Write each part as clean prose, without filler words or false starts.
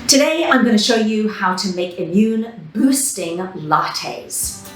Today I'm going to show you how to make immune boosting lattes.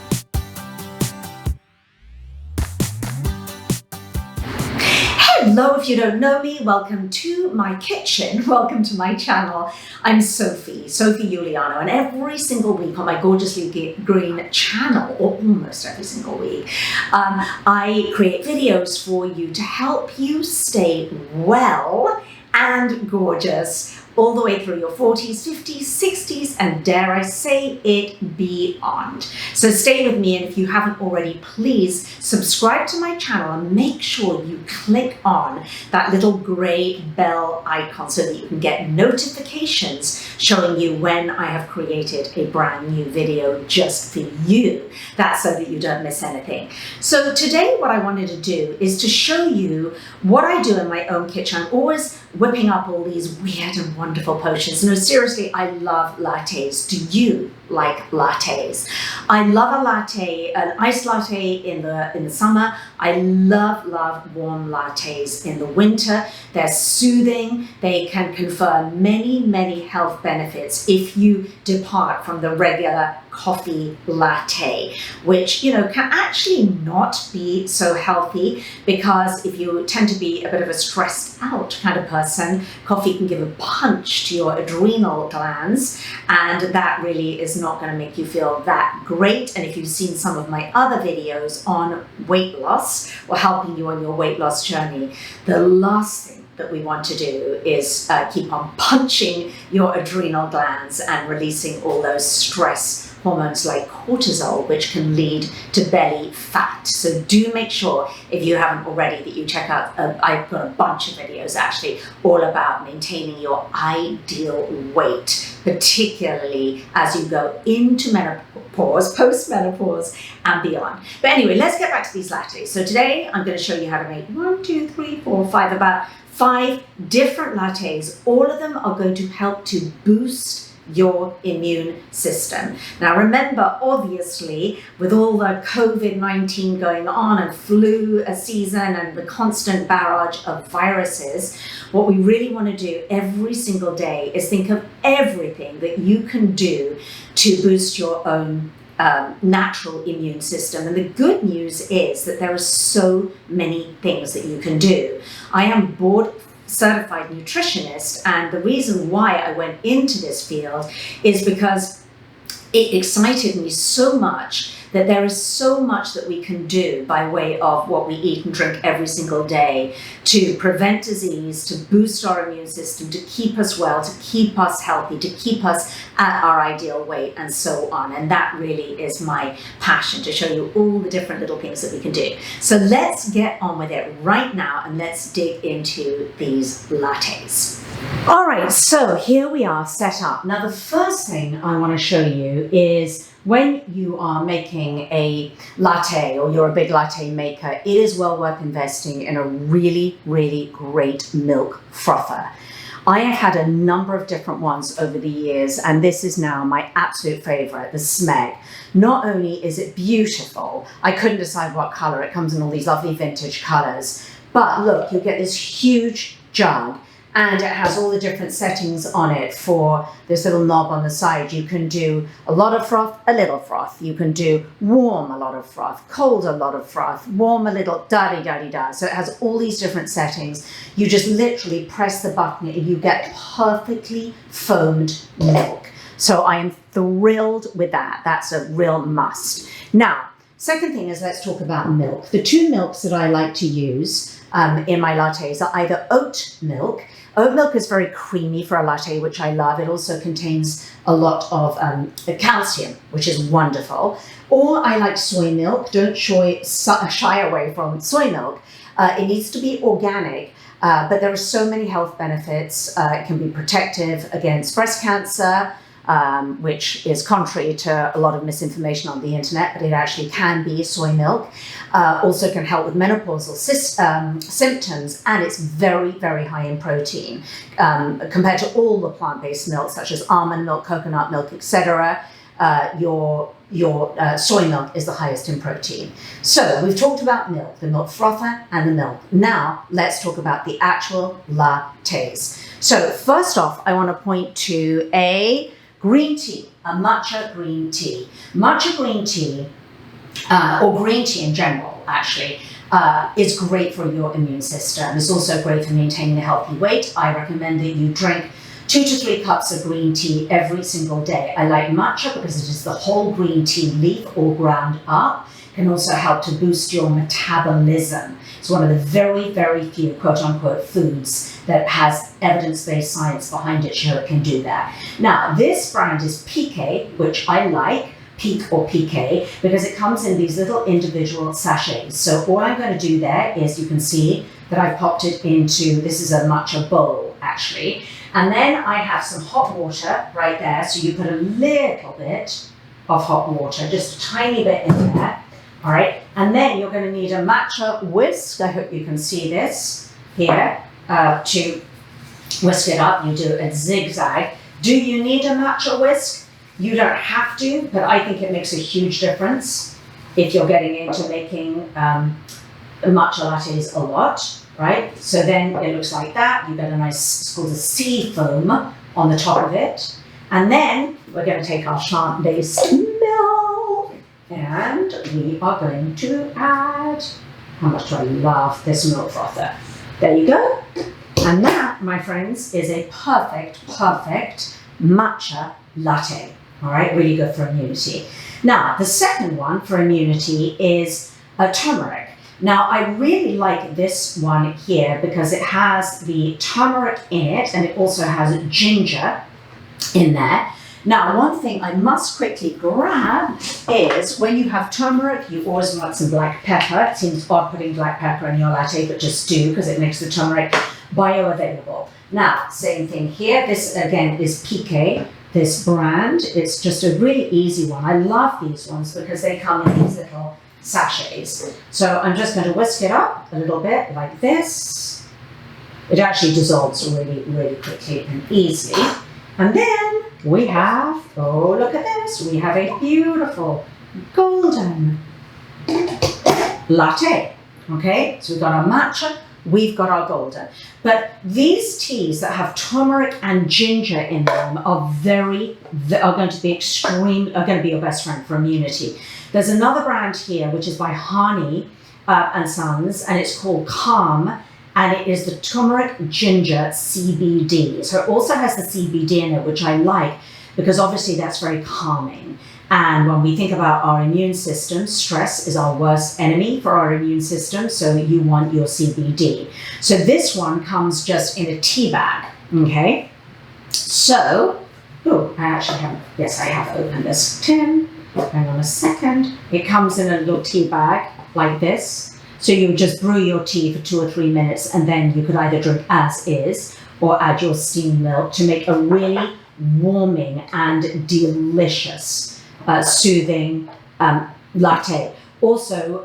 Hello, if you don't know me, welcome to my kitchen, welcome to my channel. I'm Sophie Giuliano, and every single week on my gorgeously green channel, or almost every single week, I create videos for you to help you stay well and gorgeous all the way through your 40s, 50s, 60s, and dare I say it, beyond. So stay with me, and if you haven't already, please subscribe to my channel and make sure you click on that little gray bell icon so that you can get notifications showing you when I have created a brand new video just for you. That's so that you don't miss anything. So today what I wanted to do is to show you what I do in my own kitchen. I'm always whipping up all these weird and wonderful potions. No, seriously, I love lattes. Do you like lattes? I love a latte, an iced latte in the summer. I love warm lattes in the winter. They're soothing. They can confer many health benefits if you depart from the regular coffee latte, which, you know, can actually not be so healthy, because if you tend to be a bit of a stressed out kind of person, coffee can give a punch to your adrenal glands, and that really is not going to make you feel that great. And if you've seen some of my other videos on weight loss or helping you on your weight loss journey, the last thing that we want to do is keep on punching your adrenal glands and releasing all those stress hormones like cortisol, which can lead to belly fat. So do make sure, if you haven't already, that you check out, I've got a bunch of videos actually all about maintaining your ideal weight, particularly as you go into menopause, post-menopause and beyond. But anyway, let's get back to these lattes. So today I'm going to show you how to make about 5 different lattes. All of them are going to help to boost your immune system. Now remember, obviously, with all the COVID-19 going on and flu season and the constant barrage of viruses, what we really want to do every single day is think of everything that you can do to boost your own natural immune system. And the good news is that there are so many things that you can do. I am board certified nutritionist, and the reason why I went into this field is because it excited me so much that there is so much that we can do by way of what we eat and drink every single day to prevent disease, to boost our immune system, to keep us well, to keep us healthy, to keep us at our ideal weight, and so on. And that really is my passion, to show you all the different little things that we can do. So let's get on with it right now, and let's dig into these lattes. All right, so here we are set up. Now the first thing I want to show you is, when you are making a latte, or you're a big latte maker, it is well worth investing in a really great milk frother. I have had a number of different ones over the years, and this is now my absolute favorite, the Smeg. Not only is it beautiful, I couldn't decide what color. It comes in all these lovely vintage colors. But look, you get this huge jug, and it has all the different settings on it for this little knob on the side. You can do a lot of froth, a little froth. You can do warm, a lot of froth, cold, a lot of froth, warm, a little, da-di-da-di-da. So it has all these different settings. You just literally press the button and you get perfectly foamed milk. So I am thrilled with that. That's a real must. Now, second thing is, let's talk about milk. The 2 milks that I like to use in my lattes are either oat milk. Oat milk is very creamy for a latte, which I love. It also contains a lot of calcium, which is wonderful. Or I like soy milk. Don't shy away from soy milk. It needs to be organic, but there are so many health benefits. It can be protective against breast cancer, which is contrary to a lot of misinformation on the internet, but it actually can be soy milk. Also can help with menopausal symptoms, and it's very high in protein compared to all the plant-based milks, such as almond milk, coconut milk, etc. Your soy milk is the highest in protein. So we've talked about milk, the milk frother and the milk. Now let's talk about the actual lattes. So first off, I want to point to a green tea, a matcha green tea. Matcha green tea, or green tea in general, actually, is great for your immune system. It's also great for maintaining a healthy weight. I recommend that you drink 2 to 3 cups of green tea every single day. I like matcha because it is the whole green tea leaf all ground up. It can also help to boost your metabolism. It's one of the very, very few quote-unquote foods that has evidence-based science behind it, so it can do that. Now, this brand is PK, which I like, Peak or PK, because it comes in these little individual sachets. So all I'm going to do there is, you can see that I've popped it into, this is a matcha bowl actually, and then I have some hot water right there. So you put a little bit of hot water, just a tiny bit in there, all right? And then you're going to need a matcha whisk. I hope you can see this here, to whisk it up. You do a zigzag. Do you need a matcha whisk? You don't have to, but I think it makes a huge difference if you're getting into making matcha lattes a lot, right? So then it looks like that. You get a nice, it's called a sea foam on the top of it. And then we're going to take our plant-based milk and we are going to add, how much do I love this milk frother? There you go. And that, my friends, is a perfect, perfect matcha latte. All right, really good for immunity. Now, the second one for immunity is turmeric. Now, I really like this one here because it has the turmeric in it and it also has ginger in there. Now, one thing I must quickly grab is when you have turmeric, you always want some black pepper. It seems odd putting black pepper in your latte, but just do because it makes the turmeric bioavailable. Now, same thing here. This again is PK. This brand, it's just a really easy one. I love these ones because they come in these little sachets. So I'm just going to whisk it up a little bit like this. It actually dissolves really, really quickly and easily. And then we have, oh, look at this. We have a beautiful golden latte. Okay, so we've got our matcha, we've got our golden. But these teas that have turmeric and ginger in them are going to be your best friend for immunity. There's another brand here, which is by Hani and Sons, and it's called Calm, and it is the turmeric ginger CBD. So it also has the CBD in it, which I like because obviously that's very calming. And when we think about our immune system, stress is our worst enemy for our immune system, so you want your CBD. So this one comes just in a tea bag, okay? So, oh, I actually have, yes, I have opened this tin. Hang on a second. It comes in a little tea bag like this. So you would just brew your tea for 2 or 3 minutes, and then you could either drink as is or add your steamed milk to make a really warming and delicious soothing latte. Also,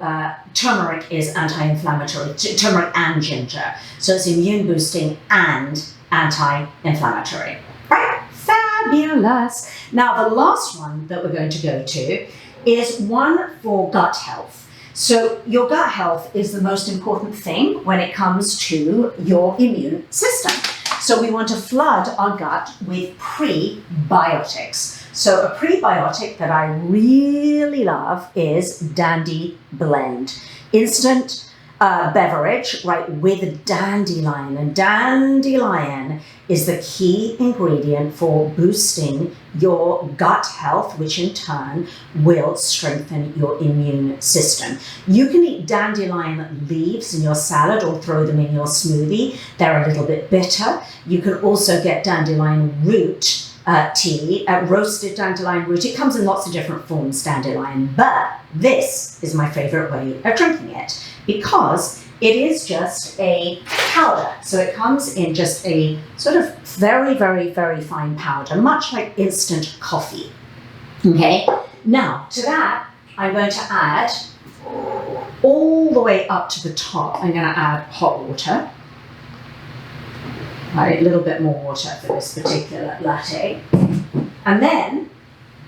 turmeric is anti-inflammatory, turmeric and ginger. So it's immune boosting and anti-inflammatory. Right? Fabulous. Now, the last one that we're going to go to is one for gut health. So your gut health is the most important thing when it comes to your immune system. So we want to flood our gut with prebiotics. So a prebiotic that I really love is Dandy Blend. Instant beverage, right, with dandelion. And dandelion is the key ingredient for boosting your gut health, which in turn will strengthen your immune system. You can eat dandelion leaves in your salad or throw them in your smoothie. They're a little bit bitter. You can also get dandelion root tea, roasted dandelion root. It comes in lots of different forms, dandelion, but this is my favorite way of drinking it because it is just a powder. So it comes in just a sort of very, very, very fine powder, much like instant coffee. Okay, now to that, I'm going to add all the way up to the top. I'm going to add hot water. Right, a little bit more water for this particular latte. And then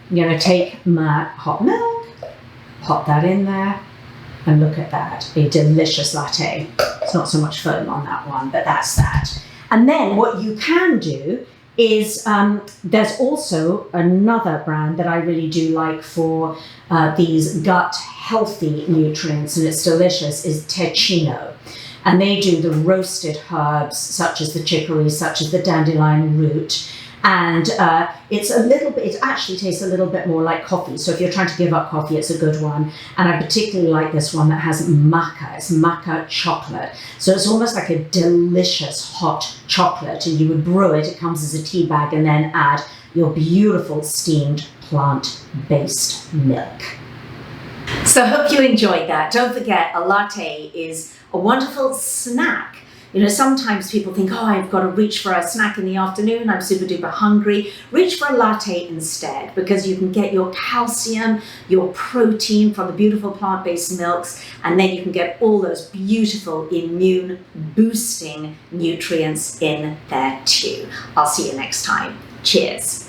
I'm going to take my hot milk, pop that in there, and look at that, a delicious latte. It's not so much foam on that one, but that's that. And then what you can do is there's also another brand that I really do like for these gut healthy nutrients, and it's delicious, is Tecchino. And they do the roasted herbs, such as the chicory, such as the dandelion root. And it actually tastes a little bit more like coffee. So if you're trying to give up coffee, it's a good one. And I particularly like this one that has maca. It's maca chocolate. So it's almost like a delicious hot chocolate. And you would brew it. It comes as a tea bag, and then add your beautiful steamed plant-based milk. So I hope you enjoyed that. Don't forget, a latte is a wonderful snack. You know, sometimes people think, oh, I've got to reach for a snack in the afternoon, I'm super duper hungry. Reach for a latte instead, because you can get your calcium, your protein from the beautiful plant-based milks, and then you can get all those beautiful immune boosting nutrients in there too. I'll see you next time. Cheers.